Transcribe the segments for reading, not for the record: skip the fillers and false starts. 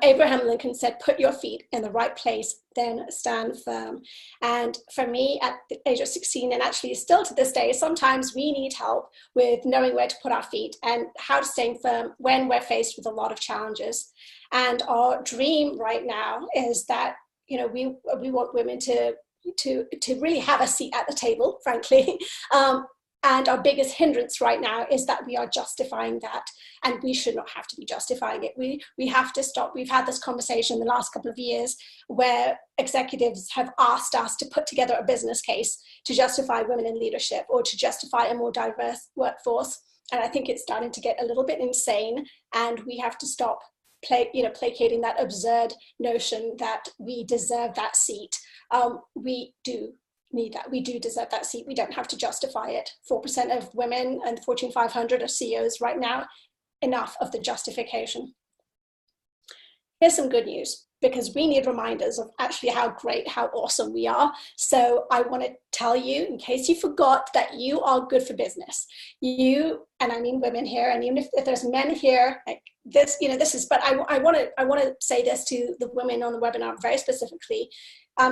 Abraham Lincoln said, put your feet in the right place, then stand firm. And for me, at the age of 16, and actually still to this day, sometimes we need help with knowing where to put our feet and how to stay firm when we're faced with a lot of challenges. And our dream right now is that, we want women to really have a seat at the table, frankly. And our biggest hindrance right now is that we are justifying that, and we should not have to be justifying it. We have to stop. We've had this conversation in the last couple of years where executives have asked us to put together a business case to justify women in leadership or to justify a more diverse workforce. And I think it's starting to get a little bit insane, and we have to stop placating that absurd notion that we deserve that seat. We do need that. We do deserve that seat. We don't have to justify it. 4% of women and the Fortune 500 are CEOs right now. Enough of the justification. Here's some good news, because we need reminders of actually how great, how awesome we are. So I want to tell you, in case you forgot, that you are good for business. You, and I mean women here, and even if there's men here, like this, this is, but I want to say this to the women on the webinar very specifically.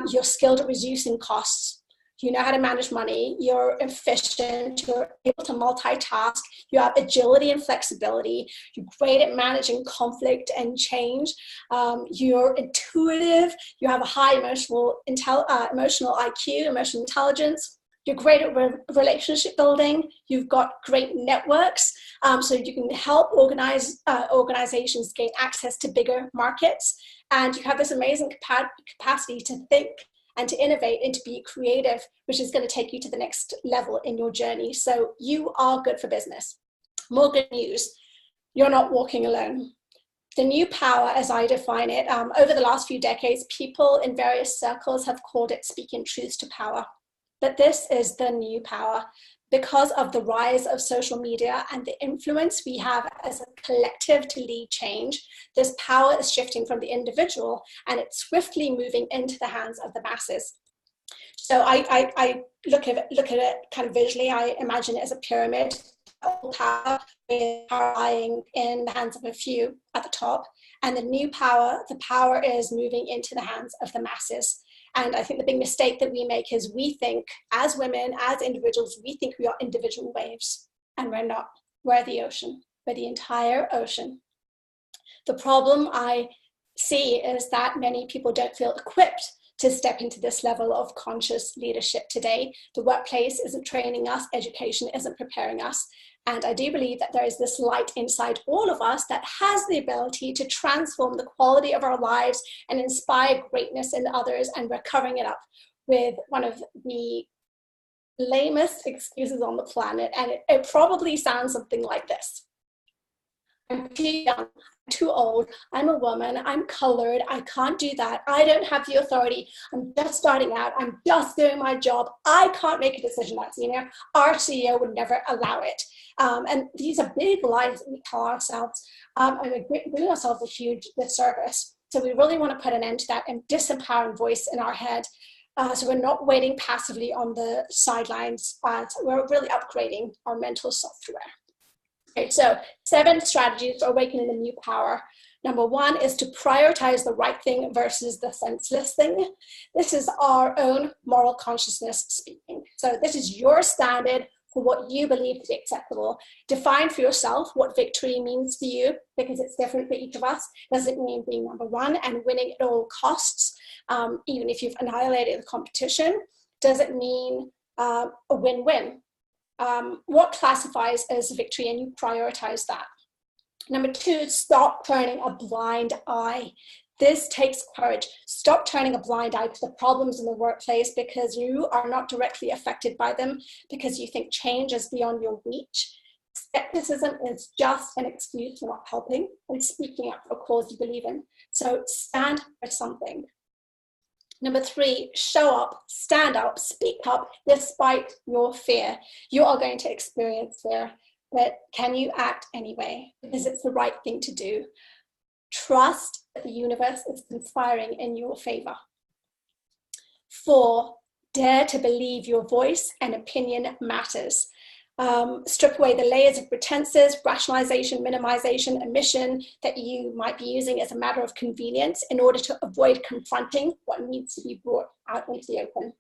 You're skilled at reducing costs. You know how to manage money, you're efficient, you're able to multitask, you have agility and flexibility, you're great at managing conflict and change, you're intuitive, you have a high emotional IQ, emotional intelligence, you're great at relationship building, you've got great networks, so you can help organizations gain access to bigger markets, and you have this amazing capacity to think and to innovate and to be creative, which is going to take you to the next level in your journey. So you are good for business. More good news, you're not walking alone. The new power, as I define it, over the last few decades, people in various circles have called it speaking truth to power. But this is the new power. Because of the rise of social media and the influence we have as a collective to lead change, this power is shifting from the individual and it's swiftly moving into the hands of the masses. So I look at it kind of visually. I imagine it as a pyramid, power with power lying in the hands of a few at the top, and the new power, the power is moving into the hands of the masses. And I think the big mistake that we make is we think, as women, as individuals, we think we are individual waves, and we're not. We're the ocean. We're the entire ocean. The problem I see is that many people don't feel equipped to step into this level of conscious leadership today. The workplace isn't training us, education isn't preparing us. And I do believe that there is this light inside all of us that has the ability to transform the quality of our lives and inspire greatness in others. And we're covering it up with one of the lamest excuses on the planet. And it probably sounds something like this. I'm too young, I'm too old, I'm a woman, I'm colored, I can't do that, I don't have the authority, I'm just starting out, I'm just doing my job, I can't make a decision that's senior, our CEO would never allow it. And these are big lies that we tell ourselves, and we're doing ourselves a huge disservice. So we really want to put an end to that and disempowering voice in our head. So we're not waiting passively on the sidelines, so we're really upgrading our mental software. Okay, so 7 strategies for awakening the new power. Number 1 is to prioritize the right thing versus the senseless thing. This is our own moral consciousness speaking. So this is your standard for what you believe to be acceptable. Define for yourself what victory means to you, because it's different for each of us. Does it mean being number 1 and winning at all costs, even if you've annihilated the competition? Does it mean a win-win? What classifies as victory, and you prioritize that. Number 2, stop turning a blind eye. This takes courage. Stop turning a blind eye to the problems in the workplace because you are not directly affected by them, because you think change is beyond your reach. Skepticism is just an excuse for not helping and speaking up for a cause you believe in. So stand for something. Number 3, show up, stand up, speak up despite your fear. You are going to experience fear, but can you act anyway? Because it's the right thing to do. Trust that the universe is conspiring in your favor. 4, dare to believe your voice and opinion matters. Strip away the layers of pretenses, rationalization, minimization, omission that you might be using as a matter of convenience in order to avoid confronting what needs to be brought out into the open.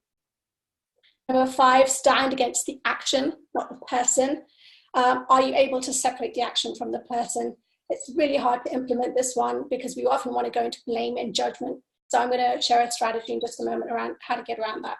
Number 5, stand against the action, not the person. Are you able to separate the action from the person? It's really hard to implement this one because we often want to go into blame and judgment. So I'm going to share a strategy in just a moment around how to get around that.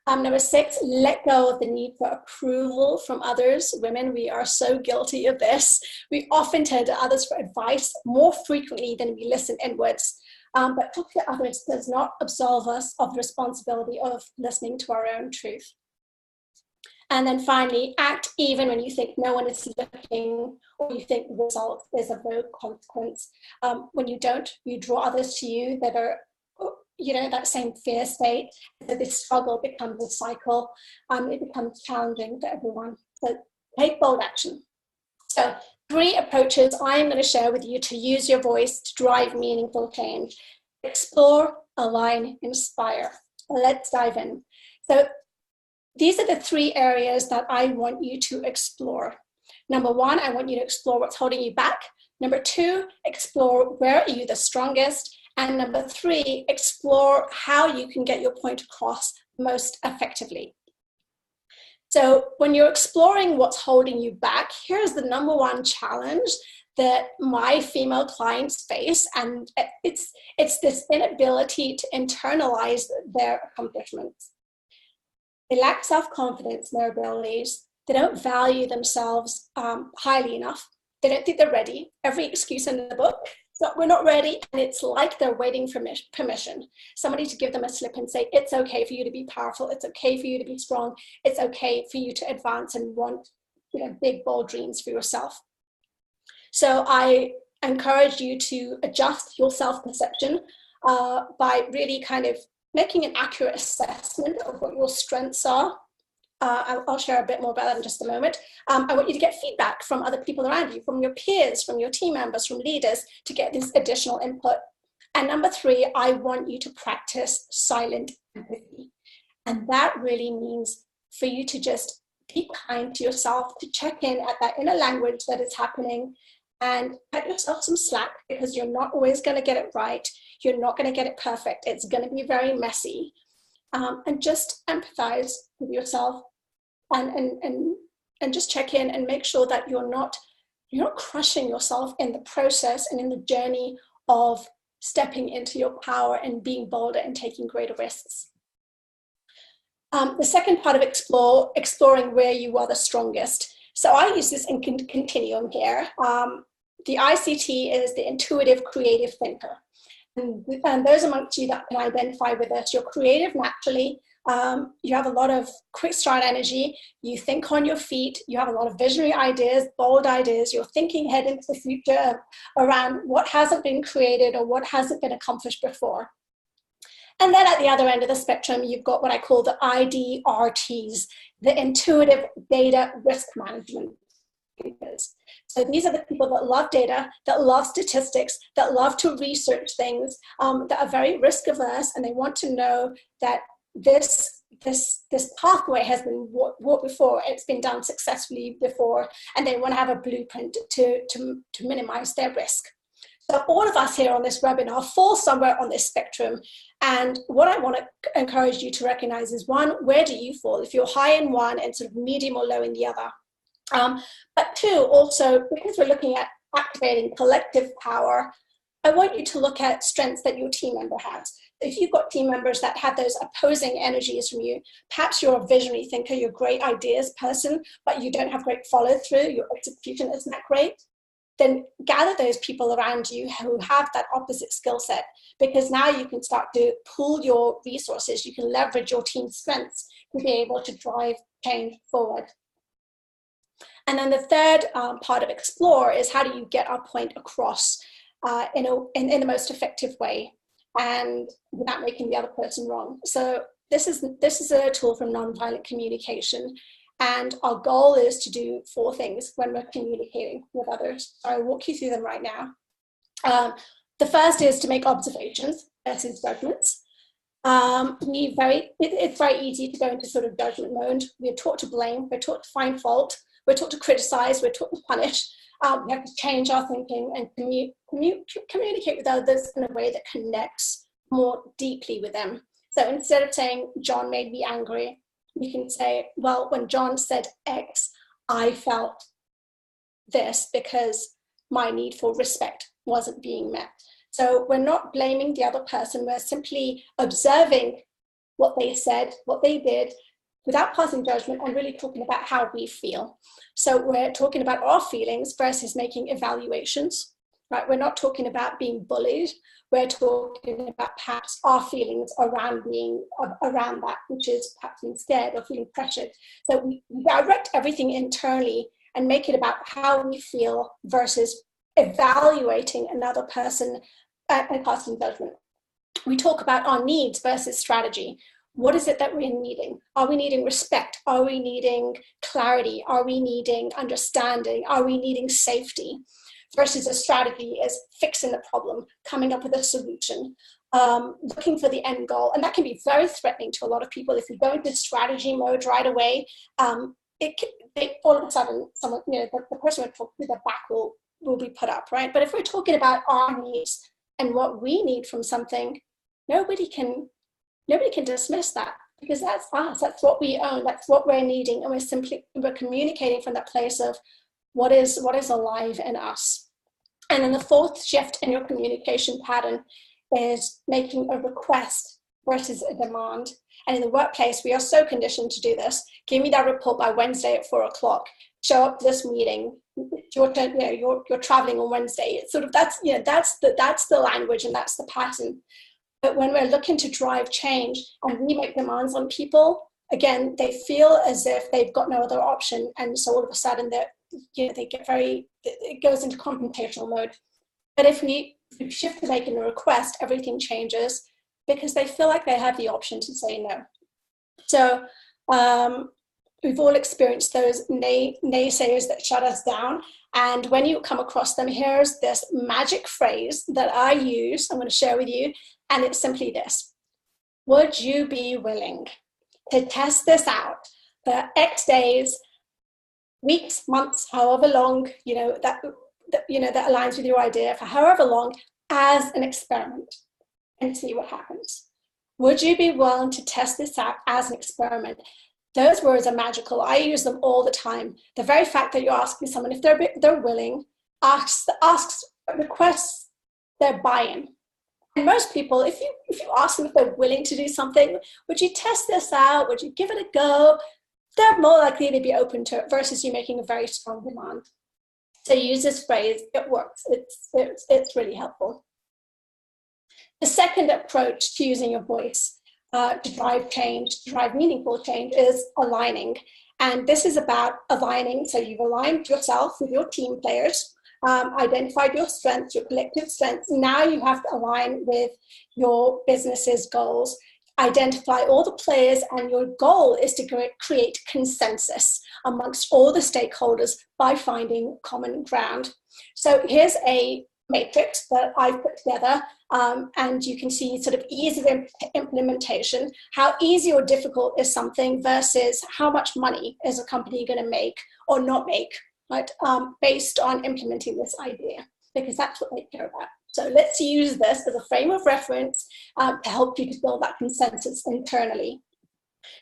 Number 6, let go of the need for approval from others. Women, we are so guilty of this. We often turn to others for advice more frequently than we listen inwards. But talking to others does not absolve us of the responsibility of listening to our own truth. And then finally, act even when you think no one is looking or you think the result is of no consequence. When you don't, you draw others to you that are, that same fear state. So this struggle becomes a cycle. It becomes challenging for everyone. So take bold action. So 3 approaches I'm going to share with you to use your voice to drive meaningful change. Explore, align, inspire. Let's dive in. So these are the 3 areas that I want you to explore. Number 1, I want you to explore what's holding you back. Number 2, explore where are you the strongest. And number 3, explore how you can get your point across most effectively. So when you're exploring what's holding you back, here's the number 1 challenge that my female clients face, and it's this inability to internalize their accomplishments. They lack self-confidence in their abilities. They don't value themselves highly enough. They don't think they're ready. Every excuse in the book, so we're not ready, and it's like they're waiting for permission. Somebody to give them a slip and say, it's okay for you to be powerful. It's okay for you to be strong. It's okay for you to advance and want big, bold dreams for yourself. So I encourage you to adjust your self-perception by really kind of making an accurate assessment of what your strengths are. I'll share a bit more about that in just a moment. I want you to get feedback from other people around you, from your peers, from your team members, from leaders, to get this additional input. And number 3, I want you to practice silent empathy. And that really means for you to just be kind to yourself, to check in at that inner language that is happening, and cut yourself some slack, because you're not always going to get it right. You're not going to get it perfect. It's going to be very messy. And just empathize with yourself and just check in and make sure that you're not crushing yourself in the process and in the journey of stepping into your power and being bolder and taking greater risks. The second part of exploring where you are the strongest. So I use this in continuum here. The ICT is the intuitive creative thinker. And those amongst you that can identify with this, you're creative naturally. You have a lot of quick start energy. You think on your feet. You have a lot of visionary ideas, bold ideas. You're thinking ahead into the future around what hasn't been created or what hasn't been accomplished before. And then at the other end of the spectrum, you've got what I call the IDRTs, the intuitive data risk management thinkers. So these are the people that love data, that love statistics, that love to research things, that are very risk averse, and they want to know that this pathway has been walked before, it's been done successfully before, and they want to have a blueprint to minimize their risk. So all of us here on this webinar fall somewhere on this spectrum. And what I want to encourage you to recognize is, 1, where do you fall? If you're high in one and sort of medium or low in the other. But 2, also, because we're looking at activating collective power, I want you to look at strengths that your team member has. If you've got team members that have those opposing energies from you, perhaps you're a visionary thinker, you're a great ideas person, but you don't have great follow through, your execution isn't that great, then gather those people around you who have that opposite skill set, because now you can start to pool your resources, you can leverage your team's strengths to be able to drive change forward. And then the third part of explore is, how do you get our point across in the most effective way and without making the other person wrong? So this is a tool from nonviolent communication, and our goal is to do 4 things when we're communicating with others. So I'll walk you through them right now. The first is to make observations versus judgments. It's very easy to go into sort of judgment mode. We're taught to blame, we're taught to find fault, we're taught to criticize, we're taught to punish. We have to change our thinking and communicate with others in a way that connects more deeply with them. So instead of saying, John made me angry, you can say, well, when John said X, I felt this because my need for respect wasn't being met. So we're not blaming the other person, we're simply observing what they said, what they did, without passing judgment, and really talking about how we feel. So we're talking about our feelings versus making evaluations, right? We're not talking about being bullied, we're talking about perhaps our feelings around that, which is perhaps being scared or feeling pressured. So we direct everything internally and make it about how we feel versus evaluating another person and passing judgment. We talk about our needs versus strategy. What is it that we're needing? Are we needing respect? Are we needing clarity? Are we needing understanding? Are we needing safety? Versus a strategy is fixing the problem, coming up with a solution, looking for the end goal. And that can be very threatening to a lot of people. If you go into strategy mode right away, all of a sudden, someone, the person we're talking to, their back will be put up, right? But if we're talking about our needs and what we need from something, nobody can dismiss that, because that's us, that's what we own, that's what we're needing, and we're communicating from that place of what is alive in us. And then the fourth shift in your communication pattern is making a request versus a demand. And in the workplace, we are so conditioned to do this. Give me that report by Wednesday at 4:00. Show up to this meeting. You're traveling on Wednesday. It's sort of that's the language and that's the pattern. But when we're looking to drive change and we make demands on people, again, they feel as if they've got no other option, and so all of a sudden it goes into confrontational mode. But if we shift to making a request, everything changes because they feel like they have the option to say no. So we've all experienced those naysayers that shut us down. And when you come across them, here's this magic phrase that I use, I'm going to share with you. And it's simply this: would you be willing to test this out for X days, weeks, months, however long, that aligns with your idea, for however long, as an experiment, and see what happens? Would you be willing to test this out as an experiment? Those words are magical. I use them all the time. The very fact that you're asking someone if they're willing requests their buy-in. And most people, if you ask them if they're willing to do something, would you test this out? Would you give it a go? They're more likely to be open to it versus you making a very strong demand. So use this phrase. It works. It's really helpful. The second approach to using your voice to drive change, to drive meaningful change, is aligning. And this is about aligning. So you've aligned yourself with your team players, identified your strengths, your collective strengths. Now you have to align with your business's goals, identify all the players, and your goal is to create consensus amongst all the stakeholders by finding common ground. So here's a matrix that I've put together, and you can see sort of ease of implementation, how easy or difficult is something versus how much money is a company going to make or not make, right, based on implementing this idea, because that's what they care about. So let's use this as a frame of reference to help you to build that consensus internally.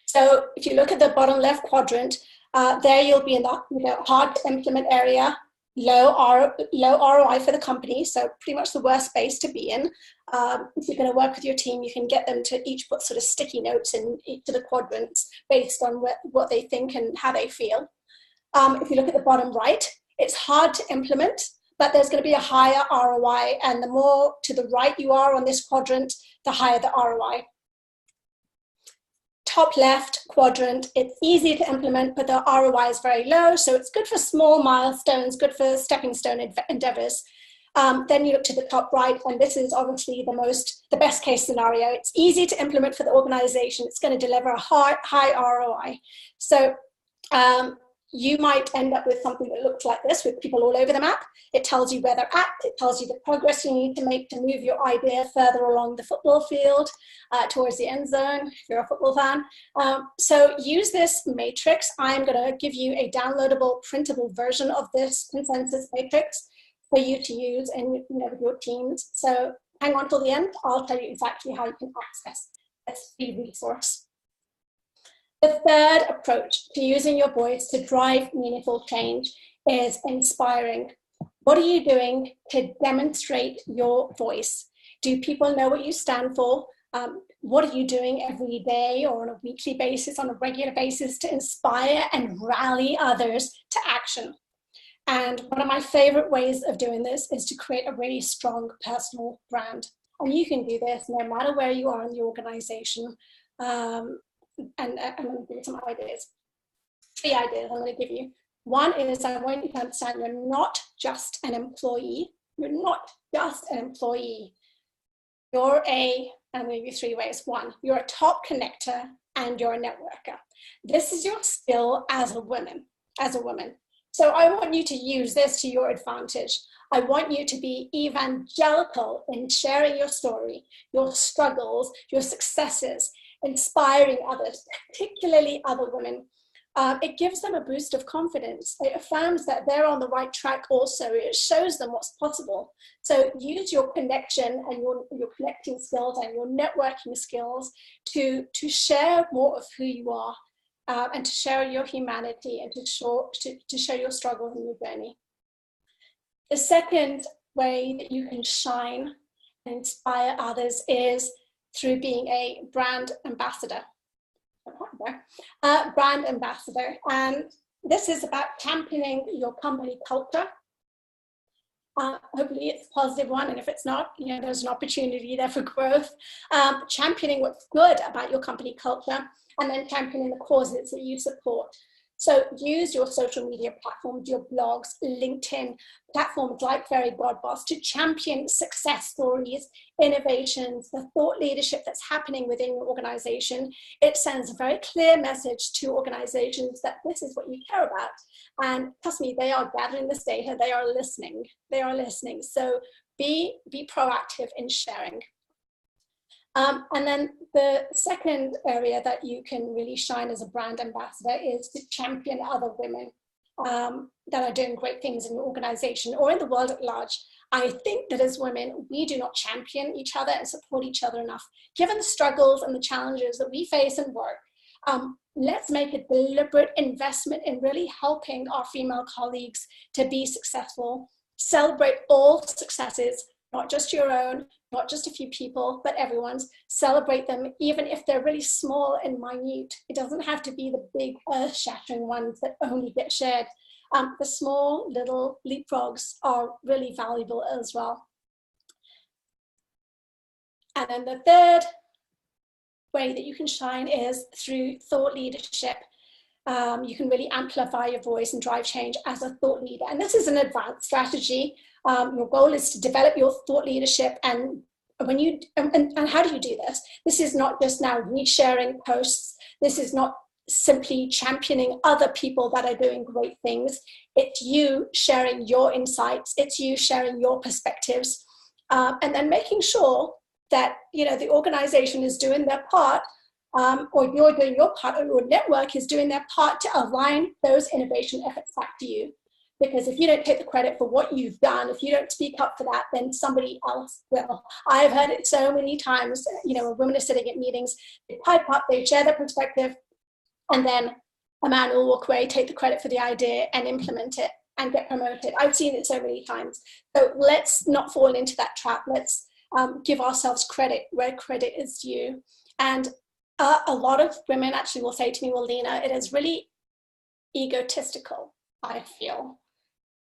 So if you look at the bottom left quadrant, there you'll be in the hard to implement area, low ROI for the company, so pretty much the worst space to be in. If you're going to work with your team, you can get them to each put sort of sticky notes in each of the quadrants based on what they think and how they feel. If you look at the bottom right, it's hard to implement, but there's going to be a higher ROI, and the more to the right you are on this quadrant, the higher the ROI. Top left quadrant, it's easy to implement, but the ROI is very low, so it's good for small milestones, good for stepping stone endeavors. Then you look to the top right, and this is obviously the best case scenario. It's easy to implement for the organization. It's going to deliver a high ROI. So you might end up with something that looks like this with people all over the map. It tells you where they're at. It tells you the progress you need to make to move your idea further along the football field towards the end zone, if you're a football fan. So use this matrix. I'm going to give you a downloadable, printable version of this consensus matrix for you to use in with your teams. So hang on till the end. I'll tell you exactly how you can access this free resource. The third approach to using your voice to drive meaningful change is inspiring. What are you doing to demonstrate your voice? Do people know what you stand for? What are you doing every day or on a weekly basis, on a regular basis to inspire and rally others to action? And one of my favorite ways of doing this is to create a really strong personal brand. And you can do this no matter where you are in the organization. And I'm going to give you some ideas. 3 ideas I'm going to give you. One is I want you to understand you're not just an employee. You're not just an employee. You're and I'm going to give you 3 ways. 1, you're a top connector and you're a networker. This is your skill as a woman. So I want you to use this to your advantage. I want you to be evangelical in sharing your story, your struggles, your successes, inspiring others, particularly other women. It gives them a boost of confidence. It affirms that they're on the right track also. It shows them what's possible. So use your connection and your connecting skills and your networking skills to share more of who you are and to share your humanity and to show your struggles and your journey. The second way that you can shine and inspire others is through being a brand ambassador. And this is about championing your company culture. Hopefully it's a positive one, and if it's not, there's an opportunity there for growth. Championing what's good about your company culture, and then championing the causes that you support. So use your social media platforms, your blogs, LinkedIn, platforms like Fairy Godboss to champion success stories, innovations, the thought leadership that's happening within your organization. It sends a very clear message to organizations that this is what you care about. And trust me, they are gathering this data, they are listening. So be proactive in sharing. And then the second area that you can really shine as a brand ambassador is to champion other women that are doing great things in your organization or in the world at large. I think that as women, we do not champion each other and support each other enough. Given the struggles and the challenges that we face in work, let's make a deliberate investment in really helping our female colleagues to be successful. Celebrate all successes, not just your own, not just a few people, but everyone's. Celebrate them, even if they're really small and minute. It doesn't have to be the big earth-shattering ones that only get shared. The small little leapfrogs are really valuable as well. And then the third way that you can shine is through thought leadership. You can really amplify your voice and drive change as a thought leader. And this is an advanced strategy. Your goal is to develop your thought leadership. And when you and how do you do this? This is not just now resharing posts. This is not simply championing other people that are doing great things. It's you sharing your insights. It's you sharing your perspectives, and then making sure that the organization is doing their part, or you're doing your part, or your network is doing their part to align those innovation efforts back to you. Because if you don't take the credit for what you've done, if you don't speak up for that, then somebody else will. I've heard it so many times, when women are sitting at meetings, they pipe up, they share their perspective, and then a man will walk away, take the credit for the idea and implement it and get promoted. I've seen it so many times. So let's not fall into that trap. Let's give ourselves credit where credit is due. And a lot of women actually will say to me, well, Leena, it is really egotistical, I feel,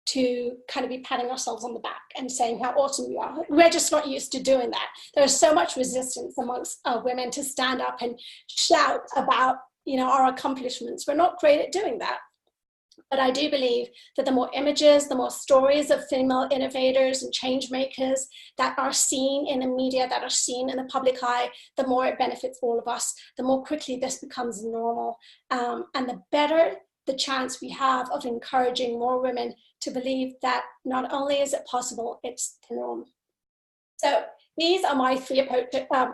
to kind of be patting ourselves on the back and saying how awesome we are. We're just not used to doing that. There's so much resistance amongst women to stand up and shout about, our accomplishments. We're not great at doing that. But I do believe that the more images, the more stories of female innovators and change makers that are seen in the media, that are seen in the public eye, the more it benefits all of us, the more quickly this becomes normal. And the better the chance we have of encouraging more women to believe that not only is it possible, it's the norm. So these are my three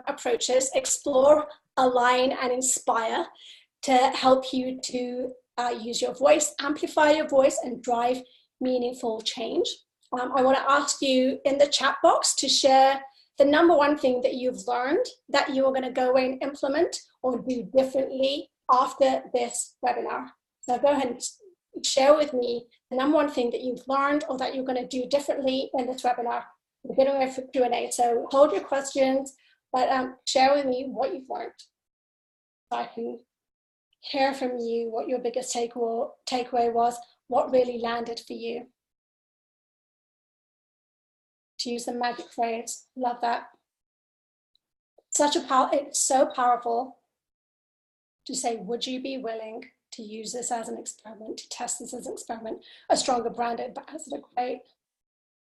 approaches: explore, align, and inspire, to help you to use your voice, amplify your voice, and drive meaningful change. I want to ask you in the chat box to share the number one thing that you've learned that you are going to go away and implement or do differently after this webinar. So go ahead and share with me the number one thing that you've learned or that you're going to do differently in this webinar. We're getting away for Q&A, so hold your questions, but share with me what you've learned, so I can hear from you what your biggest takeaway was, what really landed for you. To use the magic phrase, love that. It's so powerful to say, would you be willing to use this as an experiment, to test this as an experiment? A stronger branded, but as a great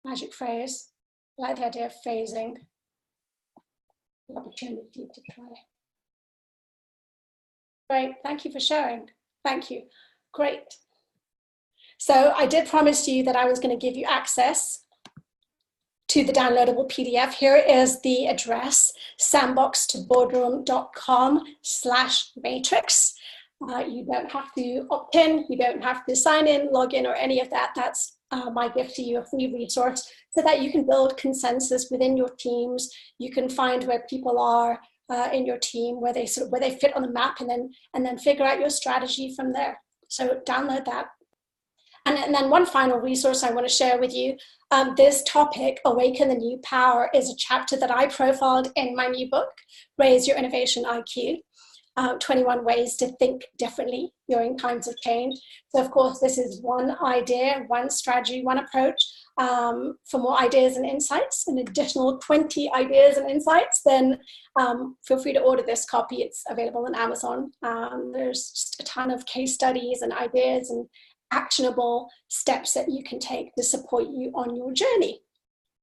magic phrase. I like the idea of phrasing the opportunity to try. Great, thank you for sharing. Thank you, great. So I did promise you that I was going to give you access to the downloadable PDF. Here is the address, sandbox2boardroom.com/matrix. You don't have to opt in, you don't have to sign in, log in, or any of that. That's my gift to you, a free resource, so that you can build consensus within your teams. You can find where people are in your team, where they fit on the map, and then figure out your strategy from there. So download that. And then one final resource I want to share with you. This topic, Awaken the New Power, is a chapter that I profiled in my new book, Raise Your Innovation IQ, 21 Ways to Think Differently During Times of Change. So of course, this is one idea, one strategy, one approach. For more ideas and insights, an additional 20 ideas and insights, then feel free to order this copy. It's available on Amazon. There's just a ton of case studies and ideas and actionable steps that you can take to support you on your journey.